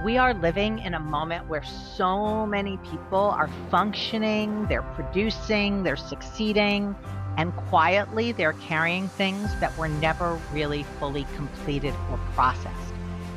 We are living in a moment where so many people are functioning, they're producing, they're succeeding, and quietly they're carrying things that were never really fully completed or processed.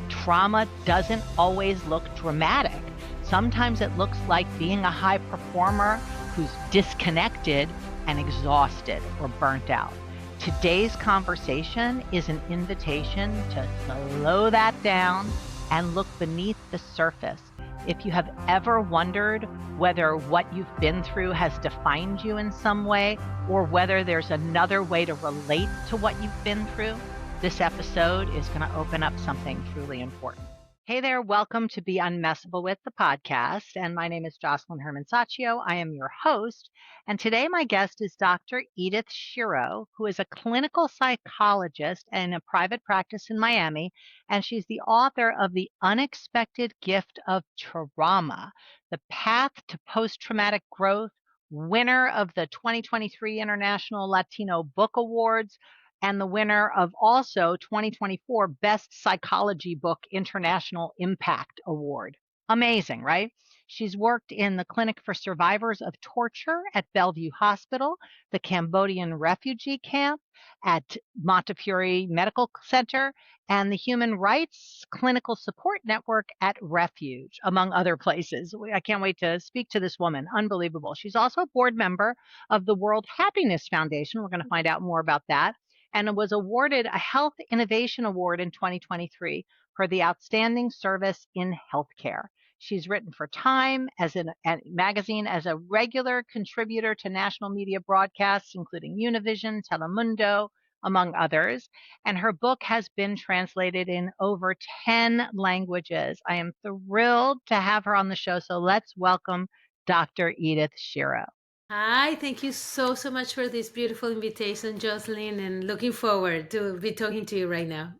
Trauma doesn't always look dramatic. Sometimes it looks like being a high performer who's disconnected and exhausted or burnt out. Today's conversation is an invitation to slow that down and look beneath the surface. If you have ever wondered whether what you've been through has defined you in some way, or whether there's another way to relate to what you've been through, this episode is going to open up something truly important. Hey there, welcome to Be Unmessable with the podcast. And my name is Josselyne Herman-Saccio. I am your host. And today my guest is Dr. Edith Shiro, who is a clinical psychologist in a private practice in Miami. And she's the author of The Unexpected Gift of Trauma, The Path to Post-Traumatic Growth, winner of the 2023 International Latino Book Awards, and the winner of also 2024 Best Psychology Book International Impact Award. Amazing, right? She's worked in the Clinic for Survivors of Torture at Bellevue Hospital, the Cambodian refugee camp at Montefiore Medical Center, and the Human Rights Clinical Support Network at Refuge, among other places. I can't wait to speak to this woman. Unbelievable. She's also a board member of the World Happiness Foundation. We're going to find out more about that. And was awarded a Health Innovation Award in 2023 for the outstanding service in healthcare. She's written for Time as a magazine, as a regular contributor to national media broadcasts, including Univision, Telemundo, among others. And her book has been translated in over 10 languages. I am thrilled to have her on the show. So let's welcome Dr. Edith Shiro. Hi, thank you so much for this beautiful invitation, Jocelyn, and looking forward to be talking to you right now.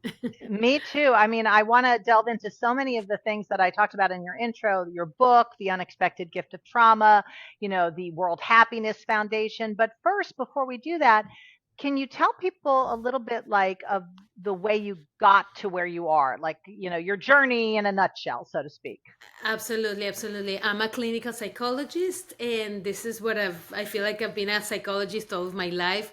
Me too. I mean, I want to delve into so many of the things that I talked about in your intro, your book, The Unexpected Gift of Trauma, the World Happiness Foundation. But first, before we do that, can you tell people a little bit like of the way you got to where you are, like, your journey in a nutshell, so to speak? Absolutely, absolutely. I'm a clinical psychologist, and this is what I feel like I've been a psychologist all of my life.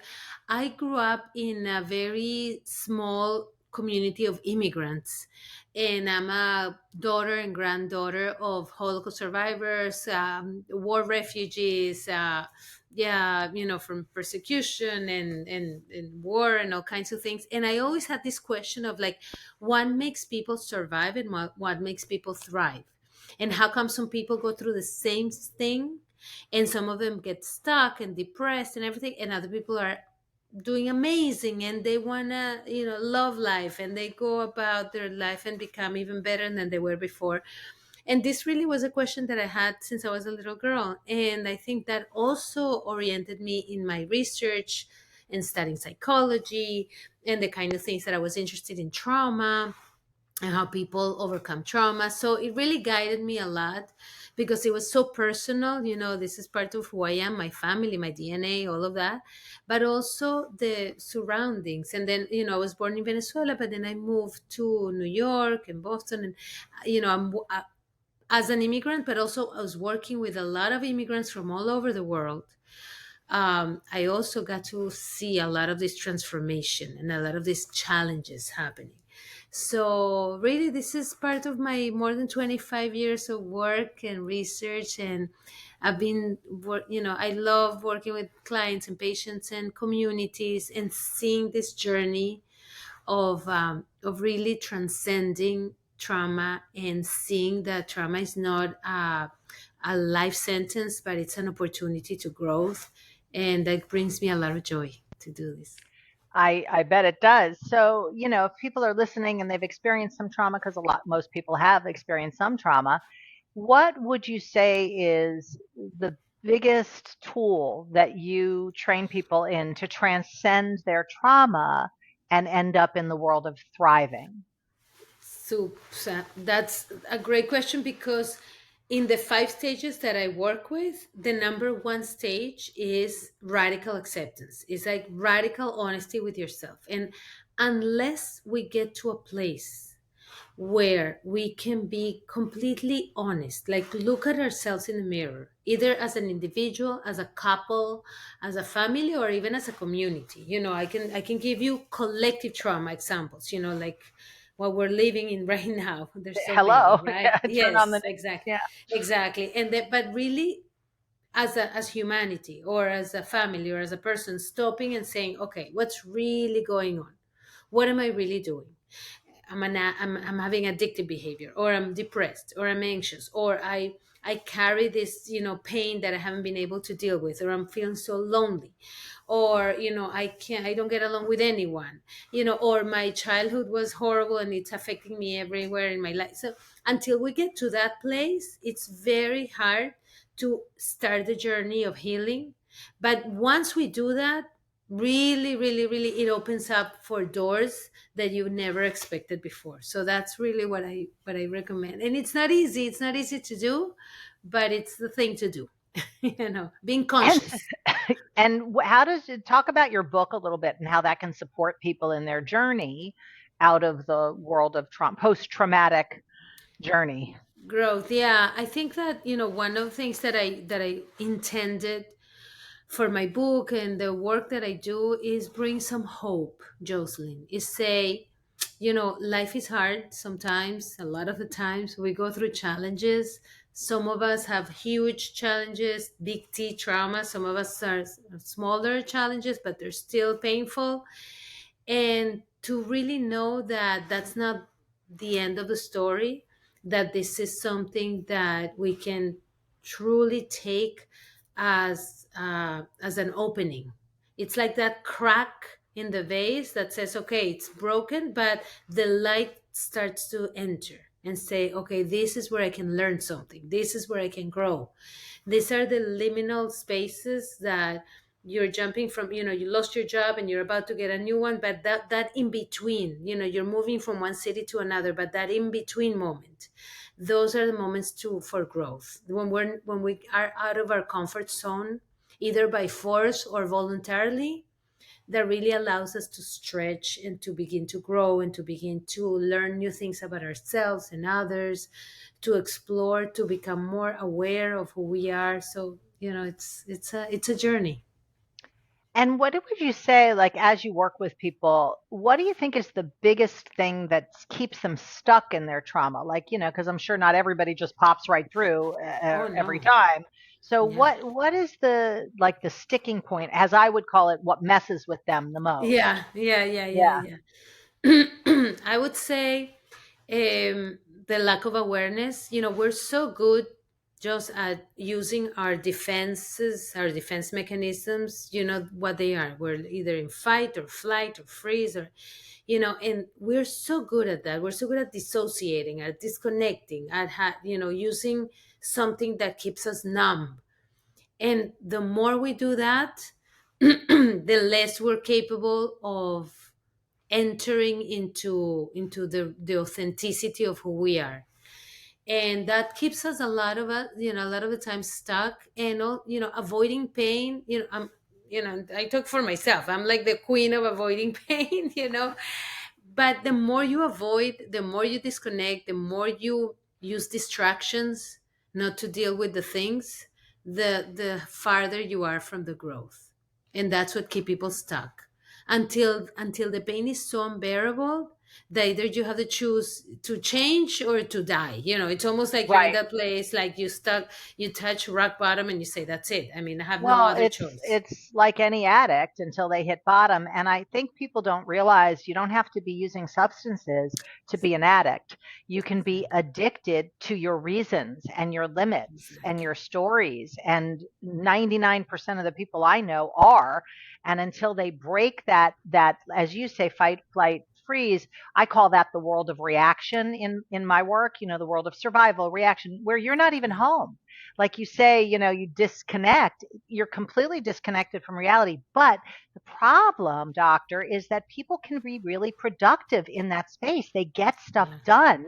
I grew up in a very small community of immigrants, and I'm a daughter and granddaughter of Holocaust survivors, war refugees, yeah, from persecution and war and all kinds of things. And I always had this question of like, what makes people survive and what makes people thrive? And how come some people go through the same thing and some of them get stuck and depressed and everything, and other people are doing amazing and they want to love life and they go about their life and become even better than they were before. And this really was a question that I had since I was a little girl, and I think that also oriented me in my research and studying psychology and the kind of things that I was interested in, trauma and how people overcome trauma. So it really guided me a lot because it was so personal. This is part of who I am, my family, my DNA, all of that, but also the surroundings. And then, I was born in Venezuela, but then I moved to New York and Boston. And, as an immigrant, but also I was working with a lot of immigrants from all over the world. I also got to see a lot of this transformation and a lot of these challenges happening. So really, this is part of my more than 25 years of work and research. And I've been, I love working with clients and patients and communities and seeing this journey of really transcending trauma and seeing that trauma is not a life sentence, but it's an opportunity to growth. And that brings me a lot of joy to do this. I bet it does. So, if people are listening and they've experienced some trauma, because most people have experienced some trauma, what would you say is the biggest tool that you train people in to transcend their trauma and end up in the world of thriving? So that's a great question because in the 5 stages that I work with, the number one stage is radical acceptance. It's like radical honesty with yourself. And unless we get to a place where we can be completely honest, like look at ourselves in the mirror, either as an individual, as a couple, as a family, or even as a community. I can give you collective trauma examples, like what we're living in right now. There's so Hello. many, right? Yeah, turn on the Yes, news. exactly. Yeah. Exactly. And that, but really, as humanity, or as a family, or as a person, stopping and saying, okay, what's really going on? What am I really doing? I'm having addictive behavior, or I'm depressed, or I'm anxious, or I carry this, pain that I haven't been able to deal with, or I'm feeling so lonely, or I don't get along with anyone, or my childhood was horrible and it's affecting me everywhere in my life. So until we get to that place, it's very hard to start the journey of healing. But once we do that, really, really, really, it opens up for doors that you never expected before. So that's really what I recommend. And it's not easy. It's not easy to do, but it's the thing to do. Being And conscious. how does it talk about your book a little bit and how that can support people in their journey out of the world of trauma, post-traumatic journey? Growth. Yeah, I think that, one of the things that I intended for my book and the work that I do is bring some hope, Jocelyn. Is say, life is hard sometimes. A lot of the times we go through challenges. Some of us have huge challenges, big T trauma. Some of us are smaller challenges, but they're still painful. And to really know that that's not the end of the story, that this is something that we can truly take as an opening. It's like that crack in the vase that says, okay, it's broken, but the light starts to enter and say, okay, this is where I can learn something, this is where I can grow. These are the liminal spaces that you're jumping from. You lost your job and you're about to get a new one, but that in between, you're moving from one city to another, but that in between moment, those are the moments for growth, when we are out of our comfort zone, either by force or voluntarily. That really allows us to stretch and to begin to grow and to begin to learn new things about ourselves and others, to explore, to become more aware of who we are. So, it's a journey. And what would you say, like, as you work with people, what do you think is the biggest thing that keeps them stuck in their trauma? Like, because I'm sure not everybody just pops right through Oh every no. time. So Yeah. what is the sticking point, as I would call it, what messes with them the most? Yeah, yeah, yeah, Yeah. yeah, yeah. I would say, the lack of awareness. We're so good just at using our defenses, our defense mechanisms. You know what they are. We're either in fight or flight or freeze, and we're so good at that. We're so good at dissociating, at disconnecting, using something that keeps us numb. And the more we do that, the less we're capable of entering into the authenticity of who we are. And that keeps us, a lot of us, a lot of the time, stuck, and avoiding pain. I talk for myself. I'm like the queen of avoiding pain. But the more you avoid, the more you disconnect, the more you use distractions not to deal with the things, the farther you are from the growth. And that's what keep people stuck, until the pain is so unbearable that either you have to choose to change or to die. It's almost like you're in Right. that place, like you touch rock bottom and you say, that's it. I mean, I have no Well, other it's choice. it's like any addict until they hit bottom. And I think people don't realize you don't have to be using substances to be an addict. You can be addicted to your reasons and your limits and Exactly. your stories. And 99% of the people I know are. And until they break that, as you say, fight, flight, freeze, I call that the world of reaction in my work, the world of survival, reaction, where you're not even home. Like you say, you disconnect, you're completely disconnected from reality. But the problem, doctor, is that people can be really productive in that space. They get stuff Yeah. done.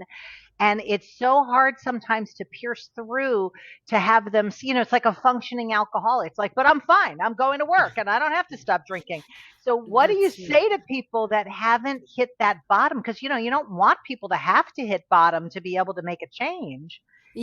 And it's so hard sometimes to pierce through to have them see, it's like a functioning alcoholic. It's like, but I'm fine. I'm going to work and I don't have to stop drinking. So what do you That's true. say to people that haven't hit that bottom? Because, you don't want people to have to hit bottom to be able to make a change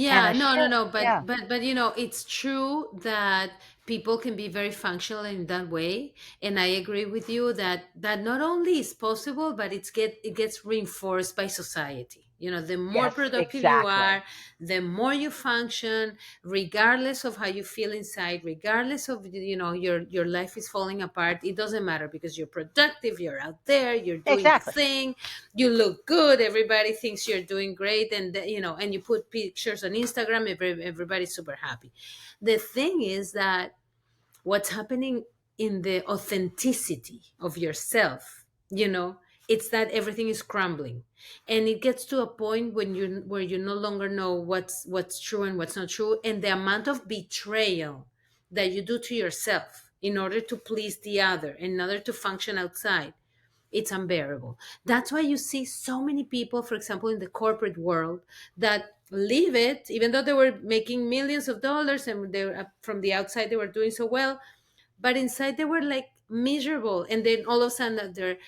and Yeah, a no, no, shift. no, Yeah, but you know, it's true that people can be very functional in that way, and I agree with you that not only is possible, but it gets reinforced by society. You know, the more yes, productive you exactly. are, the more you function, regardless of how you feel inside, regardless of your life is falling apart. It doesn't matter because you're productive, you're out there, you're doing the Exactly. thing, you look good, everybody thinks you're doing great, and and you put pictures on Instagram, everybody's super happy. The thing is that what's happening in the authenticity of yourself, it's that everything is crumbling, and it gets to a point when you where you no longer know what's true and what's not true, and the amount of betrayal that you do to yourself in order to please the other, in order to function outside, it's unbearable. That's why you see so many people, for example, in the corporate world, that leave it, even though they were making millions of dollars and they were, from the outside, they were doing so well, but inside they were like miserable. And then all of a sudden, they're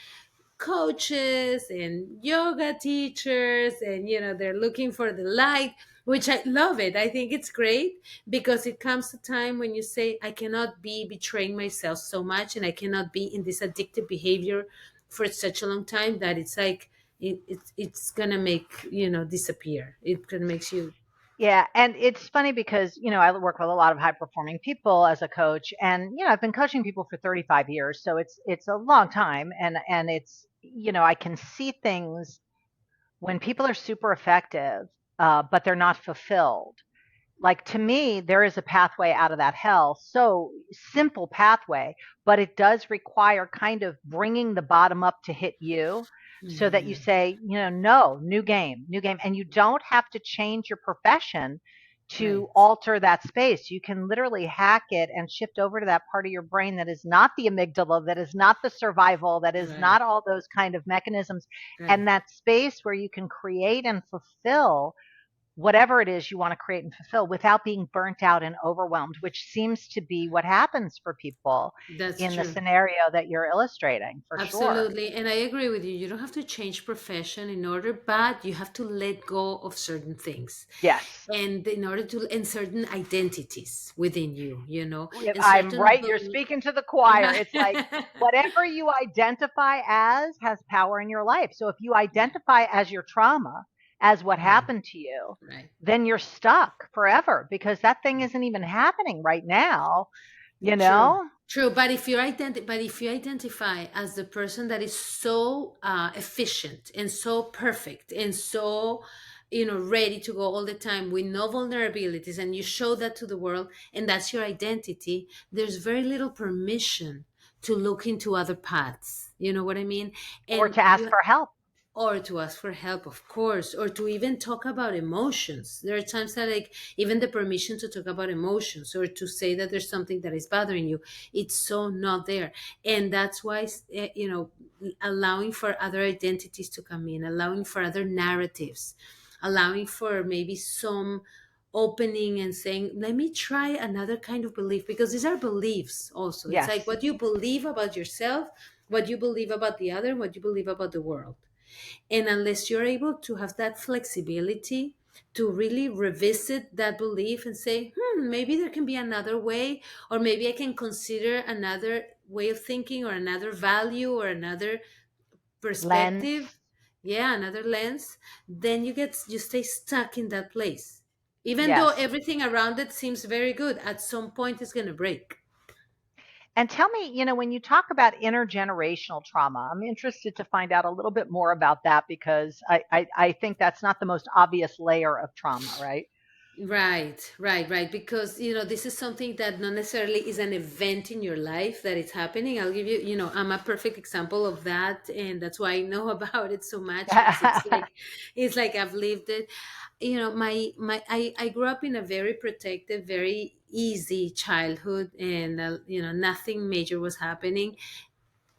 coaches and yoga teachers, and they're looking for the light, which I love. It, I think it's great, because it comes a time when you say, I cannot be betraying myself so much, and I cannot be in this addictive behavior for such a long time, that it's like it's gonna make disappear. It gonna makes you. Yeah, and it's funny because, I work with a lot of high performing people as a coach, and I've been coaching people for 35 years, so it's a long time, and it's, I can see things when people are super effective, but they're not fulfilled. Like, to me, there is a pathway out of that hell. So simple pathway, but it does require kind of bringing the bottom up to hit you, so that you Mhm. say, no, new game, new game. And you don't have to change your profession to Right, alter that space. You can literally hack it and shift over to that part of your brain that is not the amygdala, that is not the survival, that is right, not all those kind of mechanisms. right. And that space where you can create and fulfill whatever it is you want to create and fulfill without being burnt out and overwhelmed, which seems to be what happens for people That's in the true. scenario that you're illustrating, for sure. Absolutely. And I agree with you. You don't have to change profession in order, but you have to let go of certain things. Yes. And in order to, and certain identities within you, and I'm certain right. You're speaking to the choir. It's like whatever you identify as has power in your life. So if you Right, identify as your trauma, as what right, happened to you, right. then you're stuck forever because that thing isn't even happening right now, you True, know? true. But if you identify as the person that is so efficient and so perfect and so ready to go all the time with no vulnerabilities, and you show that to the world, and that's your identity, there's very little permission to look into other paths. You know what I mean? Or And to ask for help. or to ask for help, of course, or to even talk about emotions. There are times that, like, even the permission to talk about emotions, or to say that there's something that is bothering you, it's so not there. And that's why, allowing for other identities to come in, allowing for other narratives, allowing for maybe some opening and saying, let me try another kind of belief, because these are beliefs also. It's like Yes. what you believe about yourself, what you believe about the other, what you believe about the world. And unless you're able to have that flexibility to really revisit that belief and say, maybe there can be another way, or maybe I can consider another way of thinking, or another value, or another Lens. perspective, yeah, another lens, then you stay stuck in that place. Even though Yes. everything around it seems very good, at some point it's going to break. And tell me, when you talk about intergenerational trauma, I'm interested to find out a little bit more about that because I think that's not the most obvious layer of trauma, right? Right, right, right. Because, this is something that not necessarily is an event in your life that it's happening. I'll give you, I'm a perfect example of that. And that's why I know about it so much, because it's like I've lived it. I grew up in a very protected, very easy childhood, and, nothing major was happening.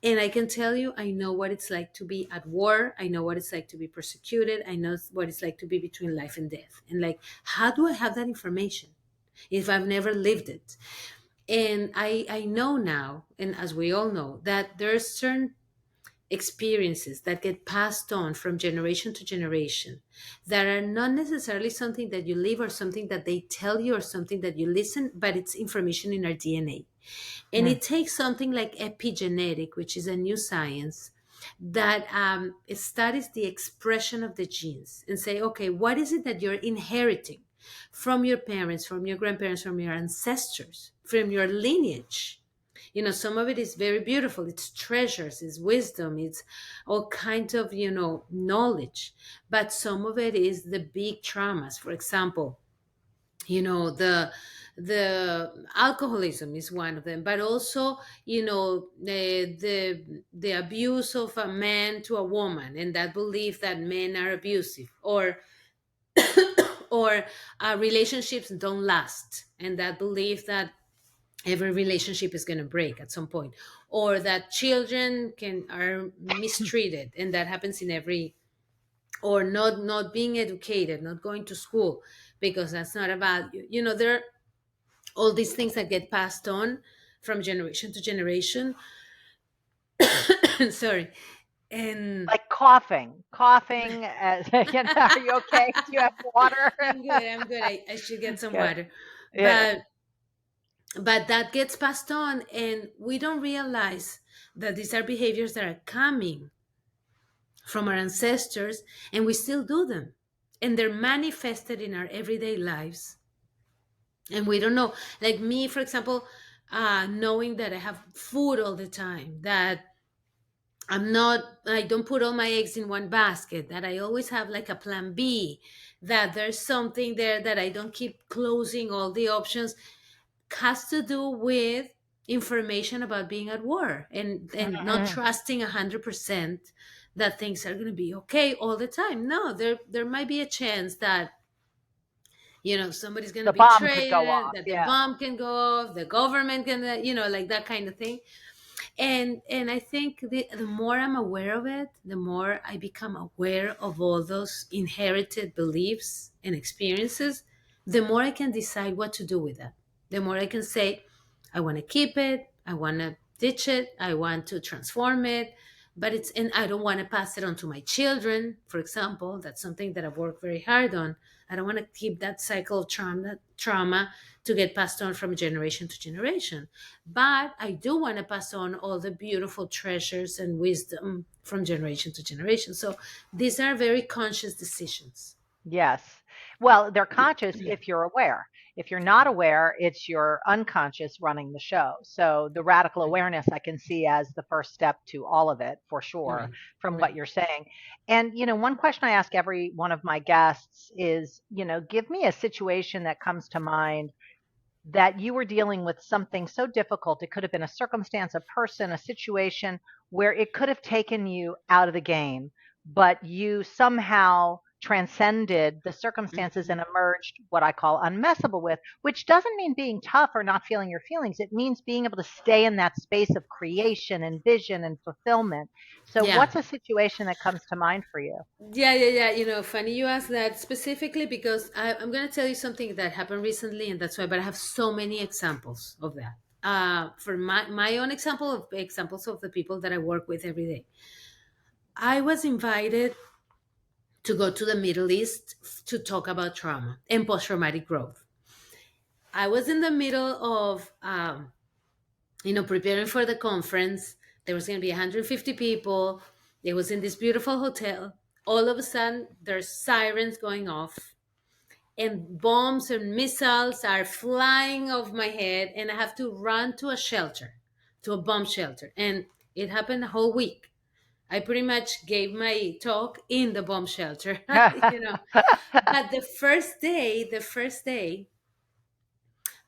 And I can tell you, I know what it's like to be at war. I know what it's like to be persecuted. I know what it's like to be between life and death. And like, how do I have that information if I've never lived it? And I know now, and as we all know, that there are certain experiences that get passed on from generation to generation that are not necessarily something that you live or something that they tell you or something that you listen, but it's information in our DNA. And Mm. it takes something like epigenetic, which is a new science that it studies the expression of the genes and say, okay, what is it that you're inheriting from your parents, from your grandparents, from your ancestors, from your lineage? Some of it is very beautiful. It's treasures, it's wisdom, it's all kinds of, knowledge. But some of it is the big traumas. For example, the alcoholism is one of them, but also the abuse of a man to a woman, and that belief that men are abusive, or relationships don't last, and that belief that every relationship is going to break at some point, or that children are mistreated, and that happens in every, or not being educated, not going to school because that's not a value. There are all these things that get passed on from generation to generation. Sorry. And Like coughing. As are you okay? Do you have water? I'm good. I should get some Okay. water. Yeah. But that gets passed on, and we don't realize that these are behaviors that are coming from our ancestors, and we still do them, and they're manifested in our everyday lives, and we don't know. Like me, for example, knowing that I have food all the time, that I don't put all my eggs in one basket, that I always have like a plan B, that there's something there, that I don't keep closing all the options, has to do with information about being at war, and not Mhm. trusting 100% that things are going to be okay all the time. No, there might be a chance that somebody's going to The bomb could betray go it, off. that the Yeah. bomb can go off, the government can, like that kind of thing. And I think the more I'm aware of it, the more I become aware of all those inherited beliefs and experiences, the more I can decide what to do with that. The more I can say, I want to keep it, I want to ditch it, I want to transform it, and I don't want to pass it on to my children, for example. That's something that I've worked very hard on. I don't want to keep that cycle of trauma to get passed on from generation to generation. But I do want to pass on all the beautiful treasures and wisdom from generation to generation. So these are very conscious decisions. Yes. Well, they're conscious if you're aware. If you're not aware, it's your unconscious running the show. So the radical Right, awareness I can see as the first step to all of it for sure right, from what right. you're saying. And, one question I ask every one of my guests is, give me a situation that comes to mind that you were dealing with something so difficult. It could have been a circumstance, a person, a situation where it could have taken you out of the game, but you somehow transcended the circumstances Mhm. and emerged what I call unmessable with, which doesn't mean being tough or not feeling your feelings. It means being able to stay in that space of creation and vision and fulfillment. So, Yeah. what's a situation that comes to mind for you? Yeah. Funny you ask that specifically because I'm going to tell you something that happened recently, and that's why, but I have so many examples of that. For my own examples of the people that I work with every day. I was invited to go to the Middle East to talk about trauma and post traumatic growth. I was in the middle of, preparing for the conference. There was going to be 150 people. It was in this beautiful hotel. All of a sudden, there's sirens going off, and bombs and missiles are flying off my head, and I have to run to a shelter, to a bomb shelter. And it happened a whole week. I pretty much gave my talk in the bomb shelter, you know. But the first day,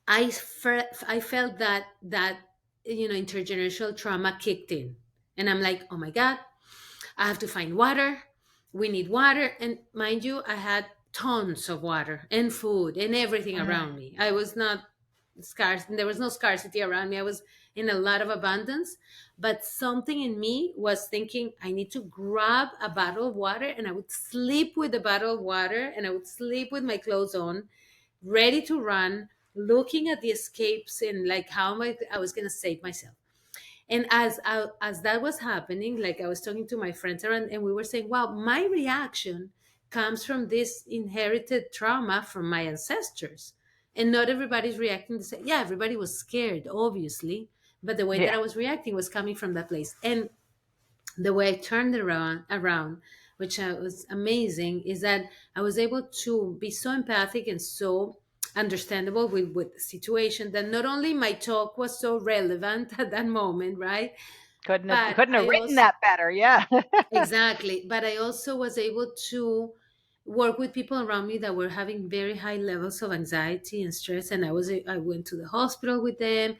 I felt that intergenerational trauma kicked in, and I'm like, oh my god, I have to find water. We need water, and mind you, I had tons of water and food and everything Mhm. around me. I was not. there was no scarcity around me. I was in a lot of abundance, but something in me was thinking I need to grab a bottle of water, and I would sleep with the bottle of water, and I would sleep with my clothes on, ready to run, looking at the escapes and like how I was going to save myself. And as that was happening, like I was talking to my friends around, and we were saying, wow, my reaction comes from this inherited trauma from my ancestors. And not everybody's reacting the same. Yeah, everybody was scared, obviously, but the way that Yeah. I was reacting was coming from that place. And the way I turned it around, which was amazing, is that I was able to be so empathic and so understandable with the situation, that not only my talk was so relevant at that moment, right? But Couldn't have I written also, that better. Yeah. exactly. But I also was able to work with people around me that were having very high levels of anxiety and stress. And I went to the hospital with them.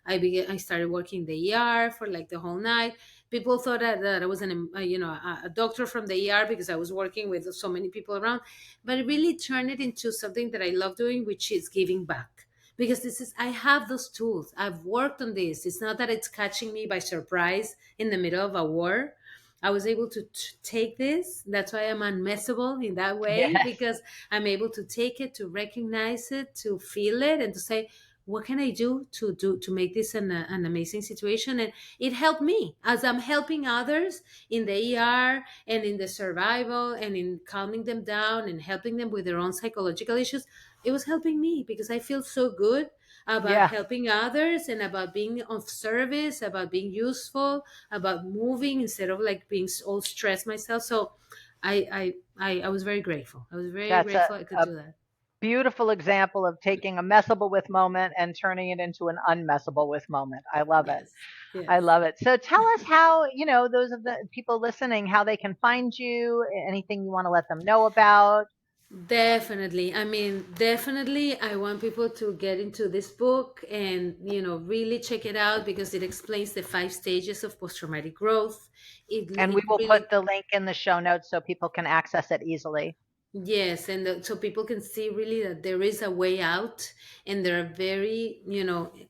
I started working the ER for like the whole night. People thought that I was a doctor from the ER because I was working with so many people around. But it really turned it into something that I love doing, which is giving back. Because I have those tools. I've worked on this. It's not that it's catching me by surprise in the middle of a war. I was able to take this. That's why I'm unmessable in that way, Yes. because I'm able to take it, to recognize it, to feel it, and to say, what can I do to make this an amazing situation? And it helped me as I'm helping others in the ER and in the survival and in calming them down and helping them with their own psychological issues. It was helping me because I feel so good about Yeah. helping others and about being of service, about being useful, about moving instead of like being all stressed myself. So I was very grateful. I was very That's grateful I could a do that. beautiful example of taking a messable with moment and turning it into an unmessable with moment. I love it. Yes. I Yes. love it. So tell us how, those of the people listening, how they can find you, anything you want to let them know about. Definitely. I mean, definitely, I want people to get into this book and, really check it out because it explains the 5 stages of post traumatic growth. And we It will put really, the link in the show notes so people can access it easily. yes. And so people can see really that there is a way out, and there are very,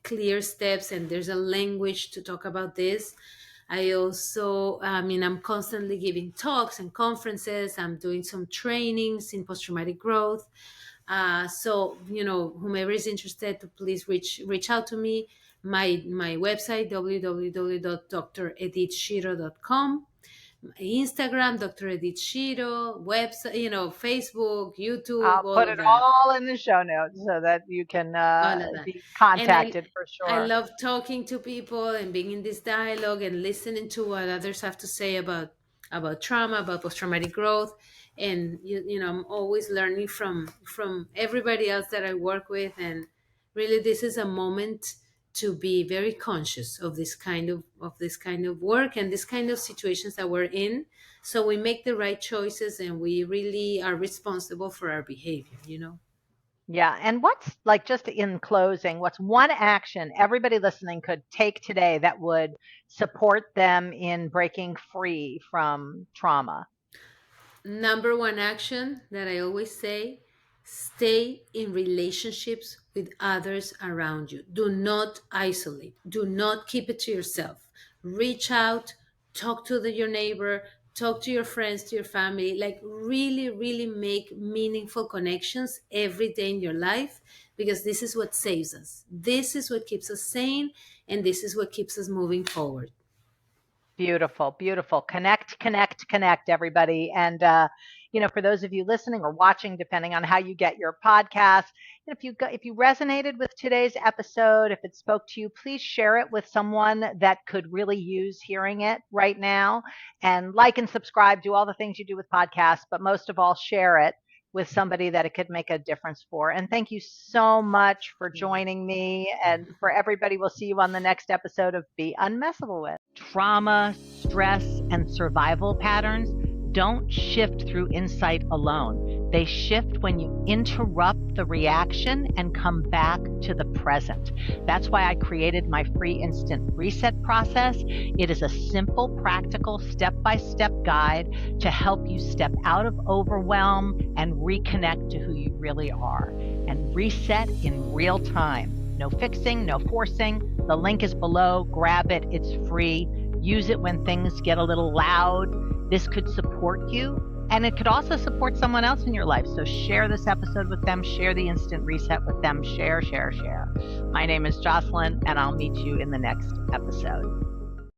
clear steps, and there's a language to talk about this. I also, I mean, I'm constantly giving talks and conferences. I'm doing some trainings in post traumatic growth. So whomever is interested, to please reach out to me. My website, www.dredithshiro.com. Instagram, Dr. Edith Shiro, website, Facebook, YouTube, I'll all put of it that. all in the show notes so that you can All of that. be And contacted for I sure. love talking to people and being in this dialogue and listening to what others have to say about trauma, about post traumatic growth. And I'm always learning from everybody else that I work with. And really, this is a moment to be very conscious of this kind of work and this kind of situations that we're in, so we make the right choices and we really are responsible for our behavior. Yeah. And what's like, just in closing, what's one action everybody listening could take today that would support them in breaking free from trauma? Number one action that I always say: stay in relationships with others around you. Do not isolate, do not keep it to yourself. Reach out, talk to your neighbor, talk to your friends, to your family. Like, really, really make meaningful connections every day in your life, because this is what saves us. This is what keeps us sane, and this is what keeps us moving forward. Beautiful, beautiful. Connect, connect, connect, everybody. And for those of you listening or watching, depending on how you get your podcast, if you resonated with today's episode, if it spoke to you, please share it with someone that could really use hearing it right now. And like and subscribe, do all the things you do with podcasts, but most of all, share it with somebody that it could make a difference for. And thank you so much for joining me. And for everybody, we'll see you on the next episode of Be Unmessable With. Trauma, stress, and survival patterns don't shift through insight alone. They shift when you interrupt the reaction and come back to the present. That's why I created my free instant reset process. It is a simple, practical, step-by-step guide to help you step out of overwhelm and reconnect to who you really are and reset in real time. No fixing, no forcing. The link is below. Grab it. It's free. Use it when things get a little loud. This could support you, and it could also support someone else in your life. So share this episode with them. Share the instant reset with them. Share, share, share. My name is Josselyne, and I'll meet you in the next episode.